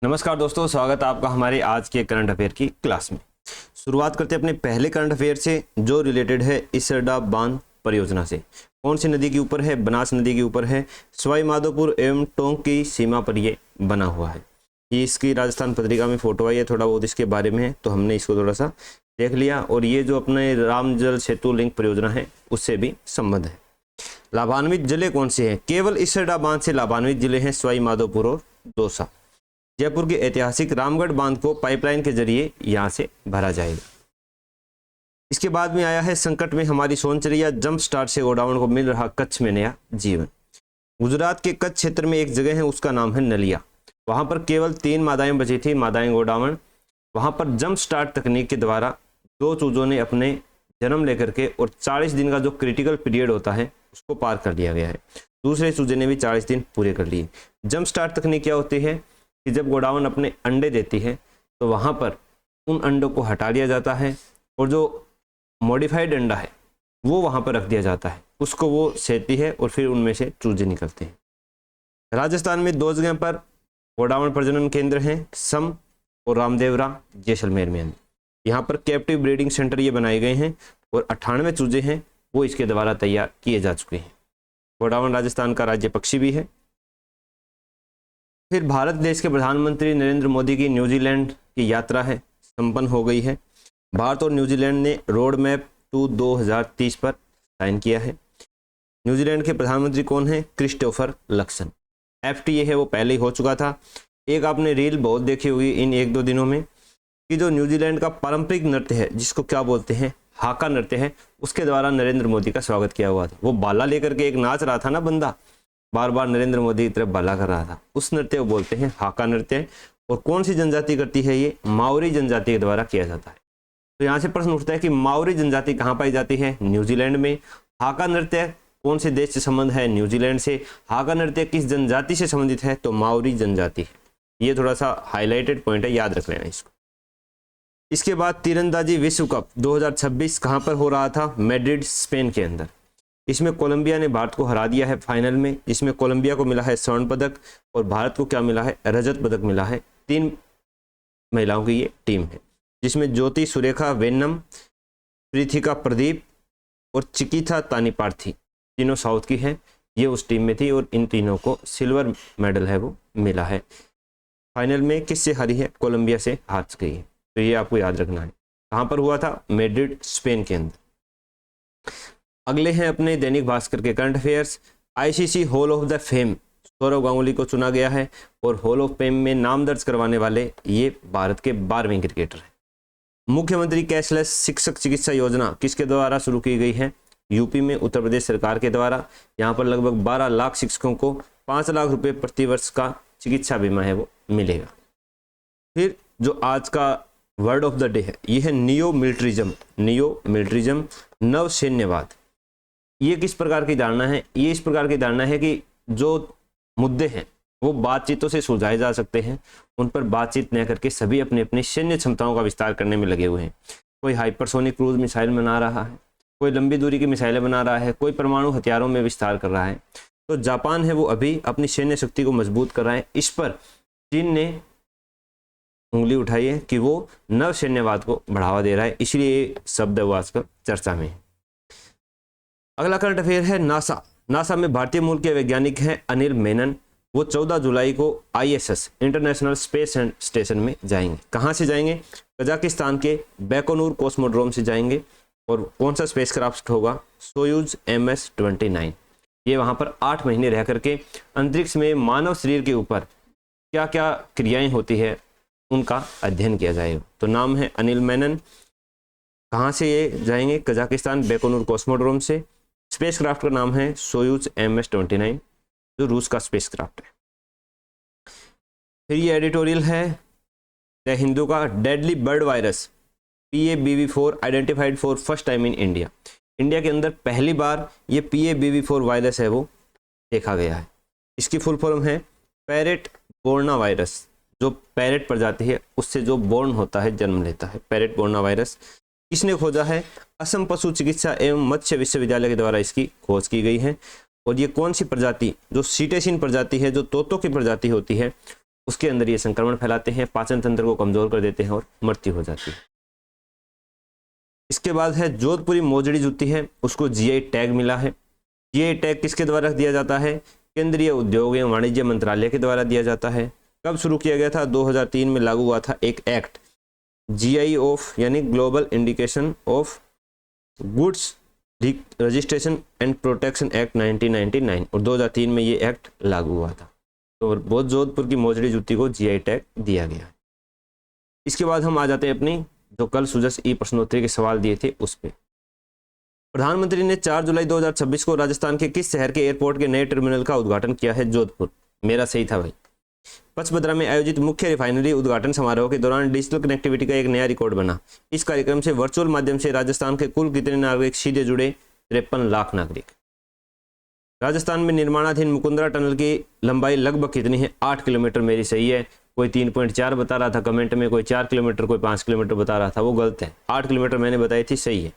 नमस्कार दोस्तों, स्वागत है आपका हमारे आज के करंट अफेयर की क्लास में। शुरुआत करते हैं अपने पहले करंट अफेयर से, जो रिलेटेड है इसरडा बांध परियोजना से। कौन सी नदी के ऊपर है? बनास नदी के ऊपर है। सवाई माधोपुर एवं टोंक की सीमा पर ये बना हुआ है। ये इसकी राजस्थान पत्रिका में फोटो आई है, थोड़ा बहुत इसके बारे में है, तो हमने इसको थोड़ा सा देख लिया। और ये जो अपने रामजल सेतु लिंक परियोजना है उससे भी संबंध है। लाभान्वित जिले कौन से हैं? केवल इसरडा बांध से लाभान्वित जिले हैं सवाई माधोपुर और दौसा। जयपुर के ऐतिहासिक रामगढ़ बांध को पाइपलाइन के जरिए यहां से भरा जाएगा। इसके बाद में आया है संकट में हमारी सोनचरिया, जंप स्टार्ट से गोडाउन को मिल रहा कच्छ में नया जीवन। गुजरात के कच्छ क्षेत्र में एक जगह है, उसका नाम है नलिया। वहां पर केवल 3 मादाएं बची थी, मादाएं गोडाउन। वहां पर जंप स्टार्ट तकनीक के द्वारा 2 चूजों ने अपने जन्म लेकर के और 40 दिन का जो क्रिटिकल पीरियड होता है उसको पार कर लिया गया है। दूसरे चूजे ने भी 40 दिन पूरे कर लिए। जंप स्टार्ट तकनीक क्या होती है कि जब गोडाउन अपने अंडे देती है तो वहां पर उन अंडों को हटा दिया जाता है और जो मॉडिफाइड अंडा है वो वहां पर रख दिया जाता है, उसको वो सेती है और फिर उनमें से चूजे निकलते हैं। राजस्थान में 2 जगह पर गोडाउन प्रजनन केंद्र हैं, सम और रामदेवरा जैसलमेर में। यहाँ पर कैप्टिव ब्रीडिंग सेंटर ये बनाए गए हैं और 98 चूजे हैं वो इसके द्वारा तैयार किए जा चुके हैं। गोडाउन राजस्थान का राज्य पक्षी भी है। फिर भारत देश के प्रधानमंत्री नरेंद्र मोदी की न्यूजीलैंड की यात्रा है, संपन्न हो गई है। भारत और न्यूजीलैंड ने रोड मैप टू 2030 पर साइन किया है। न्यूजीलैंड के प्रधानमंत्री कौन है? Christopher Luxon. FTA है वो पहले ही हो चुका था। एक आपने रील बहुत देखी हुई इन 1-2 दिनों में कि जो न्यूजीलैंड का पारंपरिक नृत्य है जिसको क्या बोलते हैं, हाका नृत्य है, उसके द्वारा नरेंद्र मोदी का स्वागत किया हुआ था। वो बाला लेकर के एक नाच रहा था ना बंदा, बार बार नरेंद्र मोदी की तरफ बाला कर रहा था, उस नृत्य को बोलते हैं हाका नृत्य। और कौन सी जनजाति करती है ये? माओरी जनजाति के द्वारा किया जाता है। तो यहाँ से प्रश्न उठता है कि माओरी जनजाति कहाँ पाई जाती है? न्यूजीलैंड में। हाका नृत्य कौन से देश से संबंध है? न्यूजीलैंड से। हाका नृत्य किस जनजाति से संबंधित है? तो माओरी जनजाति। ये थोड़ा सा हाईलाइटेड पॉइंट है, याद रख लेना इसको। इसके बाद तीरंदाजी विश्व कप 2026 कहाँ पर हो रहा था? मैड्रिड, स्पेन के अंदर। इसमें कोलंबिया ने भारत को हरा दिया है फाइनल में। इसमें कोलंबिया को मिला है स्वर्ण पदक और भारत को क्या मिला है? रजत पदक मिला है। 3 महिलाओं की ये टीम है जिसमें ज्योति सुरेखा वेन्नम, प्रीथिका प्रदीप और चिकिथा तानीपार्थी, तीनों साउथ की हैं। ये उस टीम में थी और इन तीनों को सिल्वर मेडल है वो मिला है। फाइनल में किससे हारी है? कोलंबिया से हार गई है। तो ये आपको याद रखना है। कहाँ पर हुआ था? मैड्रिड, स्पेन के अंदर। अगले हैं अपने दैनिक भास्कर के current affairs. ICC hall of the fame Sourav Ganguly को चुना गया है और हॉल ऑफ फेम में नाम दर्ज करवाने वाले ये भारत के 12वें क्रिकेटर हैं। मुख्यमंत्री कैशलेस शिक्षक चिकित्सा योजना किसके द्वारा शुरू की गई है? यूपी में, उत्तर प्रदेश सरकार के द्वारा। यहाँ पर लगभग 12 लाख शिक्षकों को 5 लाख रुपए प्रतिवर्ष का चिकित्सा बीमा है वो मिलेगा। फिर जो आज का वर्ड ऑफ द डे है ये है नियो मिलिट्रिज्म। नियो मिलिट्रिज्म, नव सैन्यवाद। ये किस प्रकार की धारणा है? ये इस प्रकार की धारणा है कि जो मुद्दे हैं वो बातचीतों से सुलझाए जा सकते हैं, उन पर बातचीत न करके सभी अपनी अपनी सैन्य क्षमताओं का विस्तार करने में लगे हुए हैं। कोई हाइपरसोनिक क्रूज मिसाइल बना रहा है, कोई लंबी दूरी की मिसाइलें बना रहा है, कोई परमाणु हथियारों में विस्तार कर रहा है। तो जापान है वो अभी अपनी सैन्य शक्ति को मजबूत कर रहा है। इस पर चीन ने उंगली उठाई है कि वो नव सैन्यवाद को बढ़ावा दे रहा है, इसलिए ये शब्द वो आजकल चर्चा में है। अगला करंट अफेयर है नासा। नासा में भारतीय मूल के वैज्ञानिक हैं अनिल मेनन। वो 14 जुलाई को ISS इंटरनेशनल स्पेस स्टेशन में जाएंगे। कहाँ से जाएंगे? कजाकिस्तान के बैकोनूर कॉस्मोड्रोम से जाएंगे। और कौन सा स्पेसक्राफ्ट होगा? Soyuz MS-29। ये वहाँ पर 8 महीने रह करके अंतरिक्ष में मानव शरीर के ऊपर क्या क्या क्रियाएं होती है उनका अध्ययन किया जाएगा। तो नाम है अनिल मेनन। कहाँ से ये जाएंगे? कजाकिस्तान बैकोनूर कॉस्मोड्रोम से। स्पेसक्राफ्ट का नाम है सोयूज MS-29 जो रूस का स्पेसक्राफ्ट है। फिर ये एडिटोरियल है द हिंदू का। Deadly bird virus PABV4 identified for first time in India. India के अंदर पहली बार ये PABV4 वायरस है वो देखा गया है। इसकी फुल फॉर्म है पैरेट बोर्ना वायरस। जो पैरेट प्रजाति है उससे जो बोर्न होता है, जन्म लेता है, पैरेट बोर्ना वायरस। किसने खोजा है? असम पशु चिकित्सा एवं मत्स्य विश्वविद्यालय के द्वारा इसकी खोज की गई है। और ये कौन सी प्रजाति? जो सीटेसिन प्रजाति है, जो तोतों की प्रजाति होती है, उसके अंदर ये संक्रमण फैलाते हैं, पाचन तंत्र को कमजोर कर देते हैं और मृत्यु हो जाती है। इसके बाद है जोधपुरी मोजड़ी जूती है, उसको जीआई टैग मिला है। जीआई टैग किसके द्वारा दिया जाता है? केंद्रीय उद्योग एवं वाणिज्य मंत्रालय के द्वारा दिया जाता है। कब शुरू किया गया था? 2003 में लागू हुआ था एक एक्ट, जीआई ऑफ यानी global indication of goods registration and protection act 1999, और 2003 में ये एक्ट लागू हुआ था। तो बहुत जोधपुर की मोजड़ी जूती को जीआई टैग दिया गया। इसके बाद हम आ जाते हैं अपनी जो कल सुजस ई प्रश्नोत्तरी के सवाल दिए थे उस पे। प्रधानमंत्री ने 4 जुलाई 2026 को राजस्थान के किस शहर के एयरपोर्ट के नए टर्मिनल का उद्घाटन किया है? जोधपुर। मेरा सही था भाई। पचपदरा में आयोजित मुख्य रिफाइनरी उद्घाटन समारोह के दौरान डिजिटल कनेक्टिविटी का एक नया रिकॉर्ड बना। इस कार्यक्रम से वर्चुअल माध्यम से राजस्थान के कुल कितने नागरिक सीधे जुड़े? 53 लाख नागरिक। राजस्थान में निर्माणाधीन मुकुंदरा टनल की लंबाई लगभग कितनी है? 8 किलोमीटर मेरी सही है। कोई 3.4 बता रहा था कमेंट में, कोई 4 किलोमीटर, कोई 5 किलोमीटर बता रहा था, वो गलत है। 8 किलोमीटर मैंने बताई थी, सही है।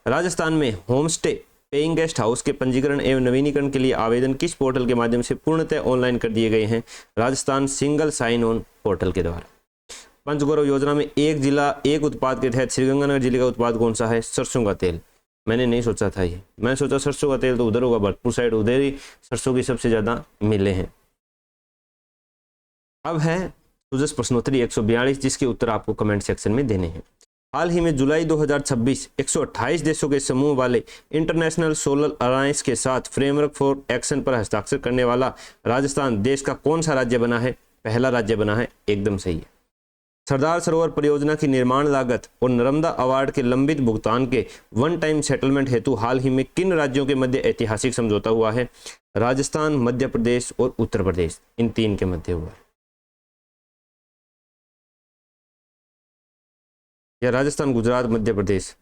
राजस्थान में home stay paying guest house के पंजीकरण एवं नवीनीकरण के लिए आवेदन किस पोर्टल के माध्यम से पूर्णतः ऑनलाइन कर दिए गए हैं? Rajasthan single sign on portal के द्वारा। पंचगौरव योजना में एक जिला एक उत्पाद के तहत श्रीगंगानगर जिले का उत्पाद कौन सा है? सरसों का तेल। मैंने नहीं सोचा था ये, मैंने सोचा सरसों का तेल तो उधर होगा, भरतपुर साइड, उधर ही सरसों की सबसे ज्यादा मिले हैं। अब है सुजस प्रश्नोत्तरी 142, जिसके उत्तर आपको कमेंट सेक्शन में देने हैं। हाल ही में जुलाई 2026 128 देशों के समूह वाले इंटरनेशनल सोलर अलायंस के साथ फ्रेमवर्क फॉर एक्शन पर हस्ताक्षर करने वाला राजस्थान देश का कौन सा राज्य बना है? पहला राज्य बना है, एकदम सही है। सरदार सरोवर परियोजना की निर्माण लागत और नर्मदा अवार्ड के लंबित भुगतान के वन टाइम सेटलमेंट हेतु हाल ही में किन राज्यों के मध्य ऐतिहासिक समझौता हुआ है? राजस्थान, मध्य प्रदेश और उत्तर प्रदेश, इन 3 के मध्य हुआ है। या राजस्थान, गुजरात, मध्य प्रदेश,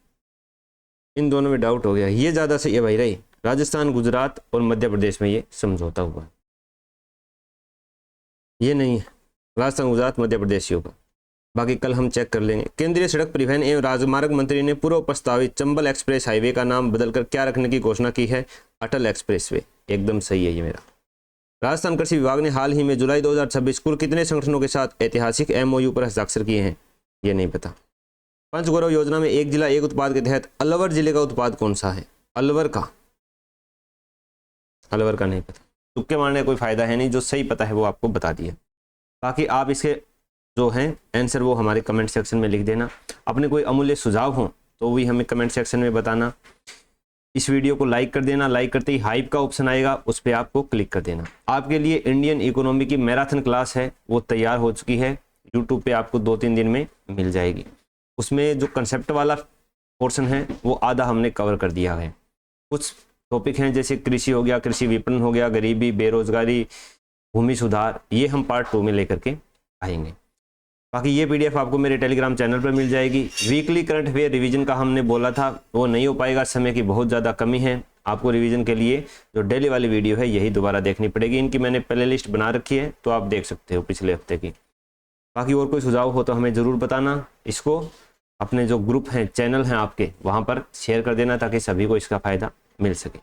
इन दोनों में डाउट हो गया। ये ज्यादा सही है भाई रही, राजस्थान, गुजरात और मध्य प्रदेश में ये समझौता हुआ। ये नहीं है, राजस्थान, गुजरात, मध्य प्रदेश ही होगा। बाकी कल हम चेक कर लेंगे। केंद्रीय सड़क परिवहन एवं राजमार्ग मंत्री ने पूर्व प्रस्तावित चंबल एक्सप्रेस हाईवे का नाम बदलकर क्या रखने की घोषणा की है? अटल एक्सप्रेसवे, एकदम सही है ये मेरा। राजस्थान कृषि विभाग ने हाल ही में जुलाई 2026 कुल कितने संगठनों के साथ ऐतिहासिक MOU पर हस्ताक्षर किए हैं? ये नहीं पता। पंचगौरव योजना में एक जिला एक उत्पाद के तहत अलवर जिले का उत्पाद कौन सा है? अलवर का नहीं पता, तुक्के मारने का कोई फायदा है नहीं, जो सही पता है वो आपको बता दिया। बाकी आप इसके जो हैं आंसर वो हमारे कमेंट सेक्शन में लिख देना। अपने कोई अमूल्य सुझाव हो तो भी हमें कमेंट सेक्शन में बताना। इस वीडियो को लाइक कर देना, लाइक करते ही हाइप का ऑप्शन आएगा, उस पर आपको क्लिक कर देना। आपके लिए इंडियन इकोनॉमी की मैराथन क्लास है वो तैयार हो चुकी है, यूट्यूब पे आपको 2-3 दिन में मिल जाएगी। उसमें जो कंसेप्ट वाला पोर्शन है वो आधा हमने कवर कर दिया है। कुछ टॉपिक हैं जैसे कृषि हो गया, कृषि विपणन हो गया, गरीबी, बेरोजगारी, भूमि सुधार, ये हम पार्ट 2 में लेकर के आएंगे। बाकी ये PDF आपको मेरे टेलीग्राम चैनल पर मिल जाएगी। वीकली करंट अफेयर रिवीजन का हमने बोला था वो नहीं हो पाएगा, समय की बहुत ज़्यादा कमी है। आपको रिवीजन के लिए जो डेली वाली वीडियो है यही दोबारा देखनी पड़ेगी। इनकी मैंने प्ले लिस्ट बना रखी है तो आप देख सकते हो पिछले हफ्ते की। बाकी और कोई सुझाव हो तो हमें ज़रूर बताना। इसको अपने जो ग्रुप हैं, चैनल हैं आपके, वहाँ पर शेयर कर देना ताकि सभी को इसका फ़ायदा मिल सके।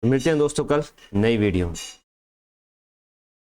मिलते हैं दोस्तों कल नई वीडियो में।